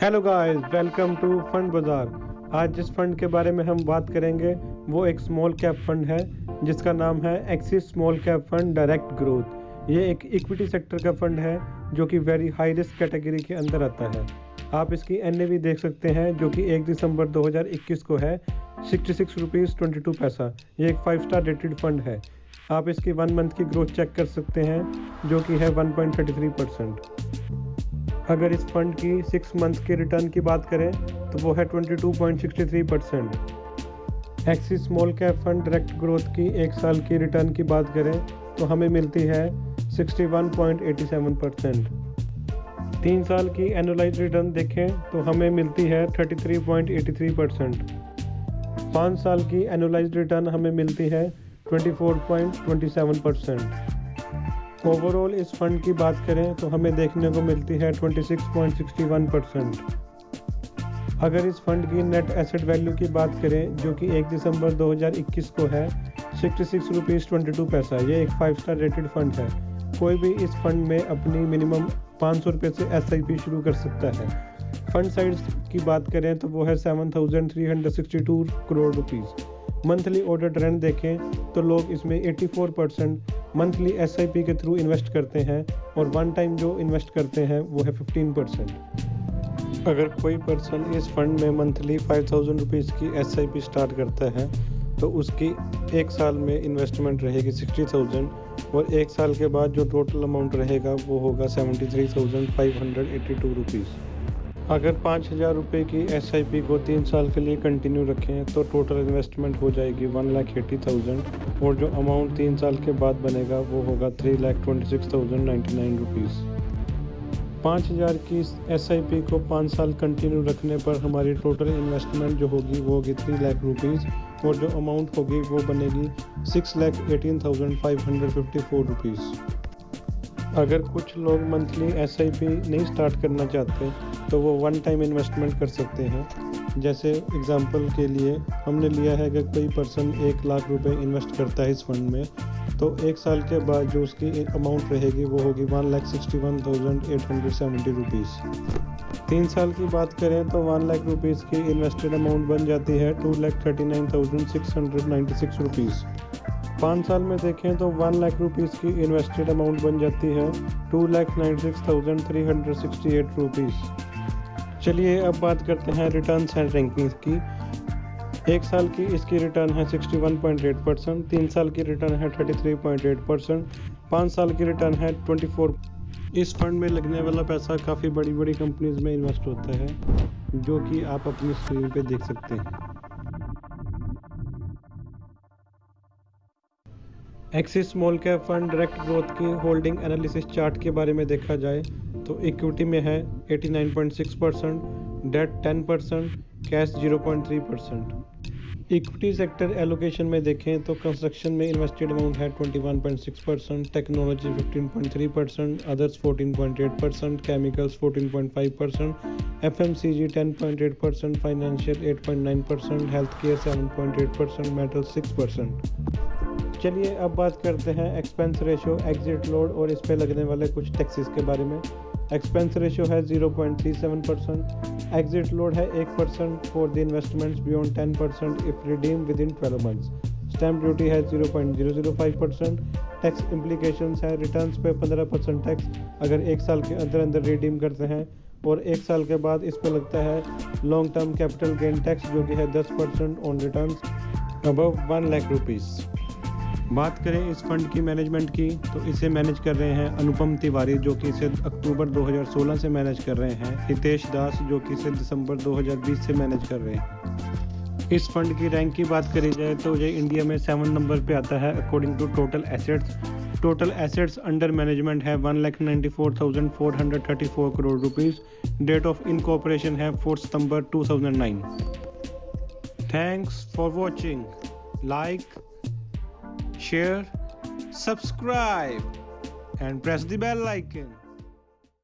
Hello guys, welcome to fund Bazaar. आज जिस fund के बारे में हम बात करेंगे वो एक स्मॉल कैप फंड है जिसका नाम है axis small cap fund direct growth. ये एक इक्विटी सेक्टर का फंड है जो कि वेरी हाई रिस्क कैटेगरी के अंदर आता है। आप इसकी एनएवी देख सकते हैं जो कि 1 दिसंबर 2021 को है 66 रुपीज़ 22 पैसा। ये एक 5 स्टार रेटेड फंड है। आप इसकी 1 मंथ की ग्रोथ चेक कर सकते हैं जो कि है 1.33%। अगर इस फंड की 6 मंथ के रिटर्न की बात करें तो वो है 22.63%। Axis small cap fund direct growth की 1 साल की रिटर्न की बात करें तो हमें मिलती है 61.87%। 3 साल की एनुअलाइज रिटर्न देखें तो हमें मिलती है 33.83%। 5 साल की एनुअलाइज रिटर्न हमें मिलती है 24.27%। ओवरऑल इस फंड की बात करें तो हमें देखने को मिलती है 26.61%। अगर इस फंड की नेट एसेट वैल्यू की बात करें जो कि 1 दिसंबर 2021 को है 66 रुपीज़ 22 पैसा। ये एक 5 स्टार रेटेड फंड है। कोई भी इस फंड में अपनी मिनिमम 500 रुपये से SIP शुरू कर सकता है। फंड साइज की बात करें तो वो है 7,362 crore rupees. Monthly order trend देखें तो लोग इसमें 84% मंथली SIP के थ्रू इन्वेस्ट करते हैं और वन टाइम जो इन्वेस्ट करते हैं वो है 15%। अगर कोई पर्सन इस फंड में मंथली 5,000 रुपीज़ की SIP स्टार्ट करता है तो उसकी 1 साल में इन्वेस्टमेंट रहेगी 60,000 और 1 साल के बाद जो टोटल अमाउंट रहेगा वो होगा 73,582 रुपीज़। अगर 5,000 रुपये की SIP को 3 साल के लिए कंटिन्यू रखें तो टोटल इन्वेस्टमेंट हो जाएगी 1,80,000 और जो अमाउंट 3 साल के बाद बनेगा वो होगा 3,26,099 रुपीज़। 5,000 की SIP को 5 साल कंटिन्यू रखने पर हमारी टोटल इन्वेस्टमेंट जो होगी वो होगी 3 लाख रुपीज़ और जो अमाउंट होगी वो बनेगी 6,18,554 रुपीज़। अगर कुछ लोग मंथली SIP नहीं स्टार्ट करना चाहते तो वो वन टाइम इन्वेस्टमेंट कर सकते हैं। जैसे एग्जांपल के लिए हमने लिया है कि कोई पर्सन 1 लाख रुपए इन्वेस्ट करता है इस फंड में तो 1 साल के बाद जो उसकी अमाउंट रहेगी वो होगी 1,61,870 रुपीज़। 3 साल की बात करें तो 1 लाख रुपीज़ की इन्वेस्टेड अमाउंट बन जाती है 2,39,696 रुपीज़। 5 साल में देखें तो 1 लाख रुपीज़ की इन्वेस्टेड अमाउंट बन जाती है 2,96,368 रुपीज़। चलिए अब बात करते हैं रिटर्न्स एंड रैंकिंग्स की। 1 साल की इसकी रिटर्न है 61.8%, 3 साल की रिटर्न है 33.8%, 5 साल की रिटर्न है 24%। इस फंड में लगने वाला पैसा काफ़ी बड़ी बड़ी कंपनीज में इन्वेस्ट होता है जो कि आप अपनी स्क्रीन पे देख सकते हैं। Axis small cap fund direct growth की होल्डिंग एनालिसिस चार्ट के बारे में देखा जाए तो इक्विटी में है 89.6%, debt 10%, cash 0.3%। Equity sector allocation में देखें तो कंस्ट्रक्शन में इन्वेस्टेड अमाउंट है 21.6%, technology 15.3%, others 14.8%, chemicals 14.5%, FMCG 10.8%, financial 8.9%, health care 7.8%, metal 6%। चलिए अब बात करते हैं एक्सपेंस रेशो, एग्जिट लोड और इस पे लगने वाले कुछ टैक्सेस के बारे में। एक्सपेंस रेशो है 0.37%, एग्जिट लोड है 1% for the investments beyond 10% if redeem with in 12 months. Stamp duty है 0.005%। टैक्स इम्प्लीकेशंस है रिटर्न्स पे 15% टैक्स अगर 1 साल के अंदर अंदर रिडीम करते हैं और 1 साल के बाद इस पे लगता है long term capital gain tax जो कि है 10% on returns above 1 lakh rupees. बात करें इस फंड की मैनेजमेंट की तो इसे मैनेज कर रहे हैं अनुपम तिवारी जो कि इसे अक्टूबर 2016 से मैनेज कर रहे हैं, हितेश दास जो कि इसे दिसंबर 2020 से मैनेज कर रहे हैं। इस फंड की रैंक की बात करी जाए तो ये इंडिया में 7 नंबर पे आता है according to total assets. Total assets under management है 1,94,434 crore rupees. Date of incorporation है 4 सितंबर 2009। Thanks for watching. Like, share, subscribe and press the bell icon.